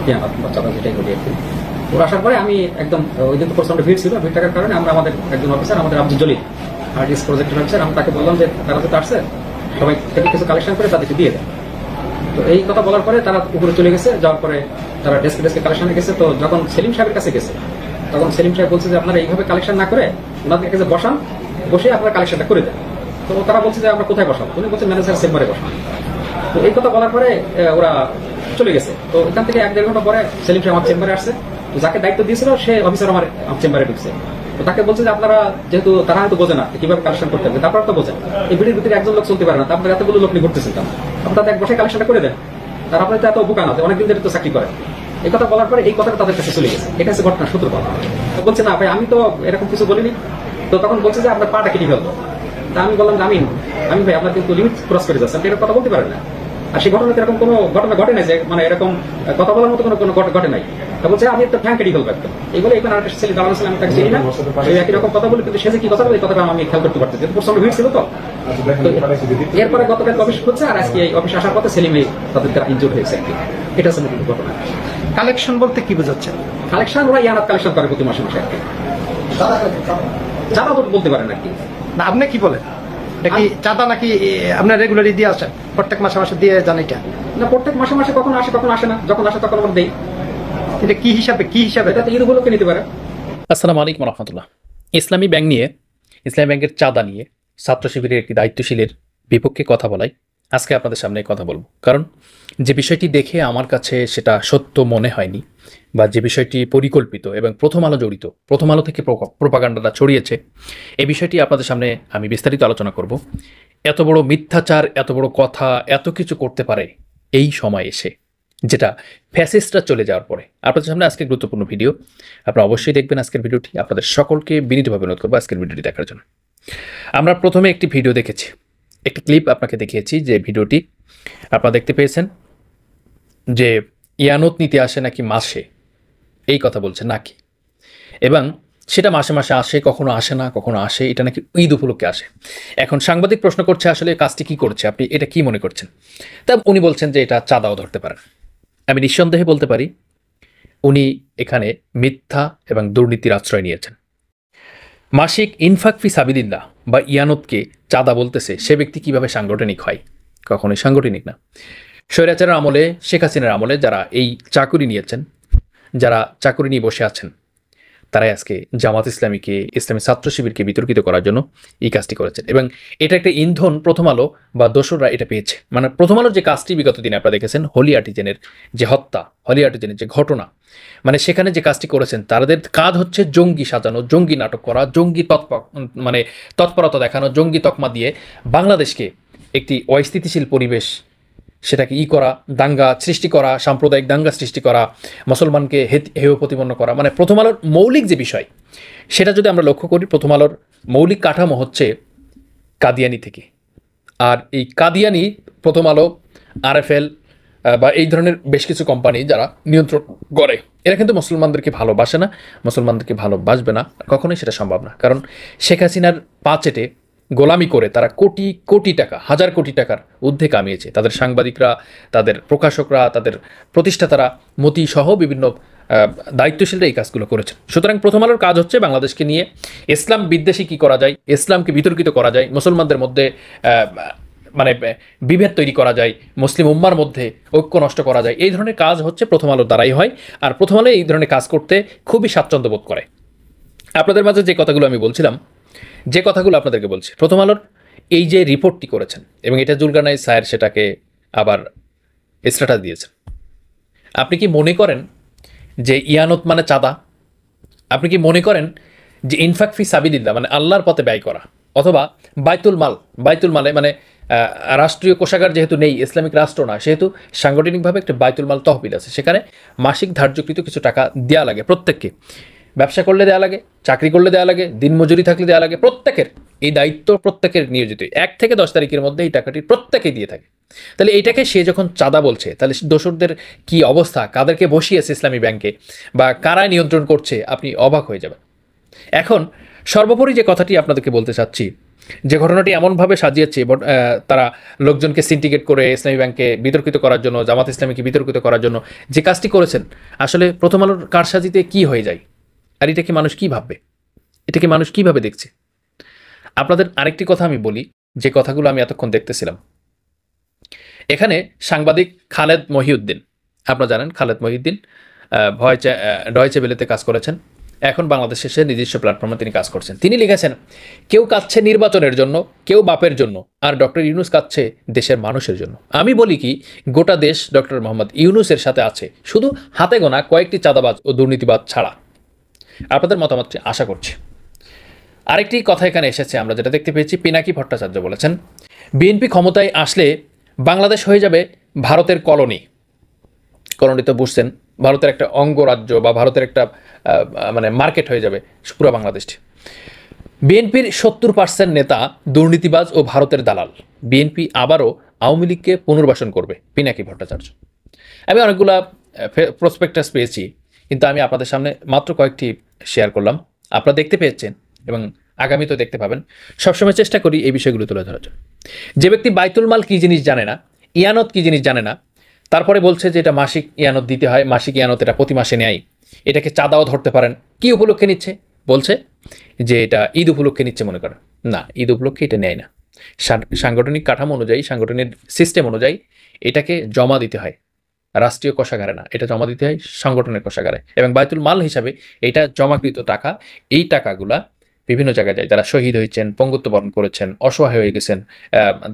কিয়ামত বা চাঁদা যেটাই বলি আর কি। ওরা আসার পরে আমি একদম ওই দিন তো প্রচন্ড ভিড় ছিল, ভিড় থাকার কারণে আমরা আমাদের একজন অফিসার, আমাদের আব্দুল জলিল আর্টিস্ট প্রজেক্টের অফিসার, আমি তাকে বললাম যে তারা তো আসছে, সবাই থেকে কিছু কালেকশন করে তাদেরকে দিয়ে দেয়। তো এই কথা বলার পরে তারা উপরে চলে গেছে, যাওয়ার পরে তারা ডেস্কে কালেকশনে গেছে। তো যখন সেলিম সাহেবের কাছে গেছে তখন সেলিম সাহেব বলছে যে আপনারা এইভাবে কালেকশন না করে ওনাদের কাছে বসান, বসে আপনারা কালেকশনটা করে দেন। তো তারা বলছে যে আমরা কোথায় বসাবো, উনি বলছে ম্যানেজার চেম্বারে বসান। তো এই কথা বলার পরে ওরা চলে গেছে। তো এখান থেকে 1-1.5 ঘন্টা পরে সেলিম সাহেব আমার চেম্বারে আসছে। যাকে দায়িত্ব দিয়েছিল সে অফিসার আমার চেম্বারে ঢুকছে। তো তাকে বলছে যে আপনারা যেহেতু তারা হয়তো বোঝে না কিভাবে কালেকশন করতে হবে, তারপর তো বোঝেন এই ভিড়ের ভিতরে একজন লোক চলতে পারে না, তারপরে এতগুলো লোক নিয়ে ঘুরতেছেন, আপনারা এক বসে কালেকশনটা করে দেন, তার আপনার তো এত বোকা না, অনেকদিন ধরে তো চাকরি করেন। এই কথা বলার পরে এই কথাটা তাদের কাছে চলে গেছে। এটা হচ্ছে ঘটনা সূত্রপাত। তো বলছে না ভাই আমি তো এরকম কিছু বলিনি। তো তখন বলছে যে আপনার পাটা কেটে ফেলবো। তা আমি বললাম যে আমি ভাই আপনার কিন্তু লিমিট ক্রস করে যাচ্ছে, আপনি এরকম কথা বলতে পারেন না। আর সেই ঘটনাতে এরকম কোনো ঘটনা ঘটে নাই যে মানে এরকম কথা বলার মতো কোনো ঘটে নাই। তা বলছে আমি একটা ফ্যান কেটে ফেলবো একদম। এই বলে এখানে আরেকটা ছেলে দাঁড়ানো ছিল, আমি তাকে চিনি না, সেই একই রকম কথা বলি, কিন্তু সে যে কি কথা বলে এই কথাটা আমি খেয়াল করতে পারতেছি, প্রচন্ড ভিড় ছিল। তো এরপরে গতকাল অফিস হচ্ছে, আর আজকে এই অফিস আসার পথে সেলিম তাদেরকে ইনজুর হয়েছে আর কি। এটা হচ্ছে মূল ঘটনা। কালেকশন বলতে কি বোঝাচ্ছে? কালেকশন ওরা ইয়ানাত কালেকশন করে প্রতি মাসে মাসে আর কি, চাঁদা বলতে পারেন আর কি। না আপনি কি বলেন, এটা কি চাঁদা নাকি আপনার রেগুলারই দিয়ে আসেন, প্রত্যেক মাসে মাসে দিয়ে যান? এটা না, প্রত্যেক মাসে মাসে কখন আসে কখন আসে না, যখন আসে তখন আমরা দেই। এটা কি হিসাবে এটা ঈদ উপলক্ষে নিতে পারে। আসসালামু আলাইকুম রহমতুল্লাহ। ইসলামী ব্যাংকের চাঁদা নিয়ে ছাত্র শিবিরের একটি দায়িত্বশীলের বিপক্ষে কথা বলায় আজকে আপনাদের সামনে কথা বলবো। কারণ যে বিষয়টি দেখে আমার কাছে সেটা সত্য মনে হয়নি, বা যে বিষয়টি পরিকল্পিত এবং প্রথম আলো থেকে প্রোপাগান্ডাটা ছড়িয়েছে, এই বিষয়টি আপনাদের সামনে আমি বিস্তারিত আলোচনা করব। এত বড় মিথ্যাচার, এত বড় কথা, এত কিছু করতে পারে এই সময় এসে, যেটা ফ্যাসিস্টরা চলে যাওয়ার পরে। আপনাদের সামনে আজকে গুরুত্বপূর্ণ ভিডিও, আপনারা অবশ্যই দেখবেন আজকের ভিডিওটি। আপনাদের সকলকে বিনীতভাবে অনুরোধ করবো আজকের ভিডিওটি দেখার জন্য। আমরা প্রথমে একটি ভিডিও দেখেছি, একটি ক্লিপ আপনাকে দেখিয়েছি, যে ভিডিওটি আপনারা দেখতে পেয়েছেন যে ইয়ানত নিতে আসে নাকি মাসে, এই কথা বলছে নাকি, এবং সেটা মাসে মাসে আসে, কখনো আসে না, কখনো আসে, এটা নাকি ঈদ উপলক্ষে আসে। এখন সাংবাদিক প্রশ্ন করছে আসলে কাজটি কি করছে, আপনি এটা কি মনে করছেন? তা উনি বলছেন যে এটা চাঁদাও ধরতে পারেন। আমি নিঃসন্দেহে বলতে পারি উনি এখানে মিথ্যা এবং দুর্নীতির আশ্রয় নিয়েছেন। মাসিক ইনফাক ফি সাবিলিল্লাহ বা ইয়ানতকে চাঁদা বলতেছে, সে ব্যক্তি কিভাবে সাংগঠনিক হয়? কখনোই সাংগঠনিক না। স্বৈরাচারের আমলে, শেখ হাসিনার আমলে যারা এই চাকুরি নিয়েছেন, যারা চাকুরি নিয়ে বসে আছেন, তারাই আজকে জামাত ইসলামীকে, ইসলামী ছাত্র শিবিরকে বিতর্কিত করার জন্য এই কাজটি করেছেন। এবং এটা একটা ইন্ধন প্রথম আলো বা দোসররা এটা পেয়েছে। মানে প্রথম আলোর যে কাজটি বিগত দিনে আপনারা দেখেছেন, হলি আর্টিজেনের যে হত্যা, হলি আর্টিজেনের যে ঘটনা, মানে সেখানে যে কাজটি করেছেন, তাদের কাজ হচ্ছে জঙ্গি সাজানো, জঙ্গি নাটক করা, জঙ্গি তৎপরতা দেখানো, জঙ্গি তকমা দিয়ে বাংলাদেশকে একটি অস্থিতিশীল পরিবেশ, সেটাকে করা, দাঙ্গা সৃষ্টি করা, সাম্প্রদায়িক দাঙ্গা সৃষ্টি করা, মুসলমানকে হেয় প্রতিপন্ন করা। মানে প্রথম আলোর মৌলিক যে বিষয়, সেটা যদি আমরা লক্ষ্য করি, প্রথম আলোর মৌলিক কাঠামো হচ্ছে কাদিয়ানি থেকে। আর এই কাদিয়ানি, প্রথম আলো, RFL বা এই ধরনের বেশ কিছু কোম্পানি যারা নিয়ন্ত্রণ করে, এরা কিন্তু মুসলমানদেরকে ভালোবাসে না, মুসলমানদেরকে ভালোবাসবে না, কখনোই সেটা সম্ভব না। কারণ শেখ হাসিনার পা চেটে গোলামি করে তারা কোটি কোটি টাকা, হাজার কোটি টাকার ঊর্ধ্বে কামিয়েছে। তাদের সাংবাদিকরা, তাদের প্রকাশকরা, তাদের প্রতিষ্ঠাতারা, মতি সহ বিভিন্ন দায়িত্বশীলরা এই কাজগুলো করেছেন। সুতরাং প্রথম আলোর কাজ হচ্ছে বাংলাদেশকে নিয়ে ইসলাম বিদ্বেষী কী করা যায়, ইসলামকে বিতর্কিত করা যায়, মুসলমানদের মধ্যে মানে বিভেদ তৈরি করা যায়, মুসলিম উম্মার মধ্যে ঐক্য নষ্ট করা যায়, এই ধরনের কাজ হচ্ছে প্রথম আলোর দ্বারাই হয়। আর প্রথম আলো এই ধরনের কাজ করতে খুবই স্বাচ্ছন্দ্য বোধ করে। আপনাদের মাঝে যে কথাগুলো আমি বলছিলাম, যে কথাগুলো আপনাদেরকে বলছি, প্রথম আলোর এই যে রিপোর্টটি করেছেন, এবং এটা জুলকারনাইন স্যার সেটাকে আবার স্ট্যাটাস দিয়েছেন। আপনি কি মনে করেন যে ইয়ানত মানে চাঁদা? আপনি কি মনে করেন যে ইনফাক ফি সাবিলিল্লাহ মানে আল্লাহর পথে ব্যয় করা, অথবা বাইতুল মালে মানে রাষ্ট্রীয় কোষাগার যেহেতু নেই, ইসলামিক রাষ্ট্র না, সেহেতু সাংগঠনিকভাবে একটা বাইতুল মাল তহবিল আছে, সেখানে মাসিক ধার্যকৃত কিছু টাকা দেওয়া লাগে প্রত্যেককে। ব্যবসা করলে দেওয়া লাগে, চাকরি করলে দেওয়া লাগে, দিনমজুরি থাকলে দেওয়া লাগে, প্রত্যেকের এই দায়িত্ব প্রত্যেকের নিয়োজিত। 1 থেকে 10 তারিখের মধ্যে এই টাকাটি প্রত্যেকেই দিয়ে থাকে। তাহলে এইটাকে সে যখন চাঁদা বলছে, তাহলে দোসরদের কি অবস্থা, কাদেরকে বসিয়েছে ইসলামী ব্যাংকে বা কারা নিয়ন্ত্রণ করছে, আপনি অবাক হয়ে যাবেন। এখন সর্বোপরি যে কথাটি আপনাদেরকে বলতে চাচ্ছি, যে ঘটনাটি এমনভাবে সাজিয়েছে তারা লোকজনকে সিন্ডিকেট করে ইসলামী ব্যাংকে বিতর্কিত করার জন্য, জামাত ইসলামীকে বিতর্কিত করার জন্য যে কাজটি করেছেন, আসলে প্রথম আলোর কারসাজিতে কি হয়ে যায়, আর এটা কি মানুষ কি ভাববে, এটা কি মানুষ কিভাবে দেখছে? আপনাদের আরেকটি কথা আমি বলি, যে কথাগুলো আমি এতক্ষণ দেখতেছিলাম। এখানে সাংবাদিক খালেদ মহিউদ্দিন, আপনারা জানেন খালেদ মহিউদ্দিন ডয়েচে বেলেতে কাজ করেছেন, এখন বাংলাদেশে এসে নিজস্ব প্ল্যাটফর্মে তিনি কাজ করছেন। তিনি লিখেছেন, কেউ কাঁদছে নির্বাচনের জন্য, কেউ বাপের জন্য, আর ডক্টর ইউনূস কাঁদছে দেশের মানুষের জন্য। আমি বলি কি, গোটা দেশ ডক্টর মোহাম্মদ ইউনূসের সাথে আছে, শুধু হাতে গোনা কয়েকটি চাঁদাবাজ ও দুর্নীতিবাজ ছাড়া। আপনাদের মতামতটি আশা করছি। আরেকটি কথা এখানে এসেছে, আমরা যেটা দেখতে পেয়েছি, পিনাকি ভট্টাচার্য বলেছেন, বিএনপি ক্ষমতায় আসলে বাংলাদেশ হয়ে যাবে ভারতের কলোনি। কলোনি তো বুঝছেন, ভারতের একটা অঙ্গরাজ্য বা ভারতের একটা মানে মার্কেট হয়ে যাবে পুরো বাংলাদেশটি। বিএনপির 70% নেতা দুর্নীতিবাজ ও ভারতের দালাল। বিএনপি আবারও আওয়ামী লীগকে পুনর্বাসন করবে, পিনাকি ভট্টাচার্য। আমি অনেকগুলা প্রসপেক্টাস পেয়েছি, কিন্তু আমি আপনাদের সামনে মাত্র কয়েকটি শেয়ার করলাম। আপনারা দেখতে পেয়েছেন এবং আগামীতেও দেখতে পাবেন। সবসময় চেষ্টা করি এই বিষয়গুলো তুলে ধরার জন্য। যে ব্যক্তি বাইতুল মাল কী জিনিস জানে না, ইয়ানত কী জিনিস জানে না, তারপরে বলছে যে এটা মাসিক ইয়ানত দিতে হয়, মাসিক ইয়ানত এটা প্রতি মাসে নেয়, এটাকে চাঁদাও ধরতে পারেন। কি উপলক্ষে নিচ্ছে? বলছে যে এটা ঈদ উপলক্ষে নিচ্ছে মনে করেন। না, ঈদ উপলক্ষে এটা নেয় না। সাংগঠনিক কাঠামো অনুযায়ী, সাংগঠনিক সিস্টেম অনুযায়ী এটাকে জমা দিতে হয় রাষ্ট্রীয় কোষাগারে, না, এটা জমা দিতে হয় সংগঠনের কোষাগারে। এবং বাইতুল মাল হিসাবে এটা জমাকৃত টাকা, এই টাকাগুলা বিভিন্ন জায়গায় যায়। যারা শহীদ হয়েছেন, পঙ্গুত্ব বরণ করেছেন, অসহায় হয়ে গেছেন,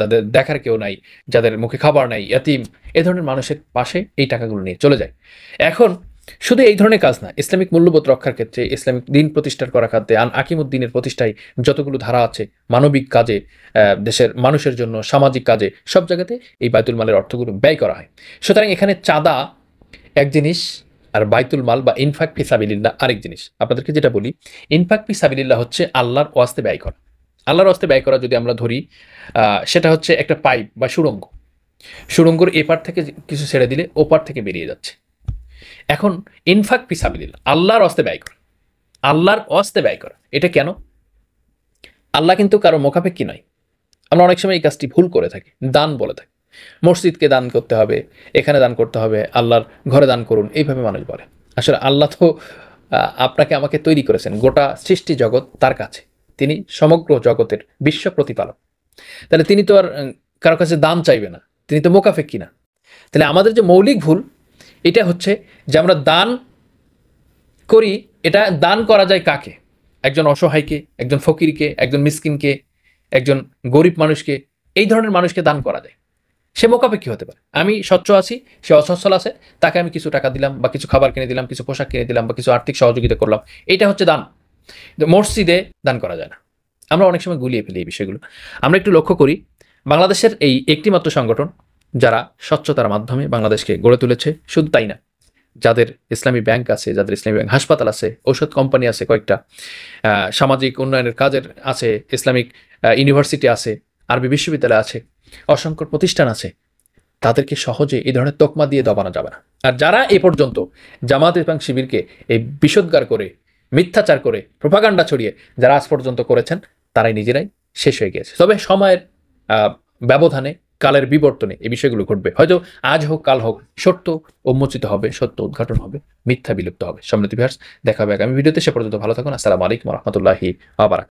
তাদের দেখার কেউ নাই, যাদের মুখে খাবার নাই, ইয়াতিম, এ ধরনের মানুষের পাশে এই টাকাগুলো নিয়ে চলে যায়। এখন শুধু এই ধরনের কাজ না, ইসলামিক মূল্যবোধ রক্ষার ক্ষেত্রে, ইসলামিক দিন প্রতিষ্ঠার করা খাতে, আকিমুদ্দিনের প্রতিষ্ঠায় যতগুলো ধারা আছে, মানবিক কাজে, দেশের মানুষের জন্য, সামাজিক কাজে, সব জায়গাতে এই বাইতুল মালের অর্থগুলো ব্যয় করা হয়। সুতরাং এখানে চাঁদা এক জিনিস, আর বাইতুল মাল বা ইনফাক ফি সাবিলিল্লাহ আরেক জিনিস। আপনাদেরকে যেটা বলি, ইনফাক ফি সাবিলিল্লাহ হচ্ছে আল্লাহর ওয়াস্তে ব্যয় করা। আল্লাহর ওয়াস্তে ব্যয় করা যদি আমরা ধরি, সেটা হচ্ছে একটা পাইপ বা সুড়ঙ্গ। সুড়ঙ্গর এপার থেকে কিছু ছেড়ে দিলে ওপার থেকে বেরিয়ে যাচ্ছে। এখন ইনফাক ফি সাবিলিল্লাহ, আল্লাহর ওয়াস্তে ব্যয় করা, আল্লাহর ওয়াস্তে ব্যয় করা, এটা কেন? আল্লাহ কিন্তু কারো মোকাপেক্ষী নয়। আমরা অনেক সময় এই কাজটি ভুল করে থাকি, দান বলে থাকি। মসজিদকে দান করতে হবে, এখানে দান করতে হবে, আল্লাহর ঘরে দান করুন, এইভাবে মানুষ বলে। আসলে আল্লাহ তো আপনাকে আমাকে তৈরি করেছেন, গোটা সৃষ্টি জগৎ তার কাছে, তিনি সমগ্র জগতের বিশ্ব প্রতিপালক। তাহলে তিনি তো আর কারো কাছে দান চাইবে না, তিনি তো মোকাফেক্ষী না। তাহলে আমাদের যে মৌলিক ভুল এটা হচ্ছে যে আমরা দান করি, এটা দান করা যায় কাকে? একজন অসহায়কে, একজন ফকিরকে, একজন মিসকিনকে, একজন গরিব মানুষকে, এই ধরনের মানুষকে দান করা যায়। সে মোকাপেক্ষী হতে পারে। আমি সচ্ছল আছি, সে অসচ্ছল আছে, তাকে আমি কিছু টাকা দিলাম বা কিছু খাবার কিনে দিলাম, কিছু পোশাক কিনে দিলাম বা কিছু আর্থিক সহযোগিতা করলাম, এটা হচ্ছে দান। মসজিদে দান করা যায় না। আমরা অনেক সময় গুলিয়ে ফেলি এই বিষয়গুলো। আমরা একটু লক্ষ্য করি, বাংলাদেশের এই একটিমাত্র সংগঠন যারা স্বচ্ছতার মাধ্যমে বাংলাদেশকে গড়ে তুলেছে, শুধু তাই না, যাদের ইসলামী ব্যাংক আছে, যাদের ইসলামী ব্যাংক হাসপাতাল আছে, ঔষধ কোম্পানি আছে কয়েকটা, সামাজিক উন্নয়নের কাজের আছে, ইসলামিক ইউনিভার্সিটি আছে, আরবি বিশ্ববিদ্যালয় আছে, অসংখ্য প্রতিষ্ঠান আছে, তাদেরকে সহজে এই ধরনের তকমা দিয়ে দবানো যাবে না। আর যারা এ পর্যন্ত জামাত এবং শিবিরকে এই বিষোদ্গার করে, মিথ্যাচার করে, প্রোপাগান্ডা ছড়িয়ে যারা আজ পর্যন্ত করেছেন, তারাই নিজেরাই শেষ হয়ে গিয়েছে। তবে সময়ের ব্যবধানে, কালের বিবর্তনে এই বিষয়গুলো ঘটবে। হয়তো আজ হোক কাল হোক, সত্য উন্মোচিত হবে, সত্য উদ্ঘাটন হবে, মিথ্যা বিলুপ্ত হবে। সম্মানিত ভিউয়ার্স, দেখা হবে আগামী ভিডিওতে। সে পর্যন্ত ভালো থাকুন। আসসালামু আলাইকুম ওয়া রাহমাতুল্লাহি ওয়া বারাকাতুহু।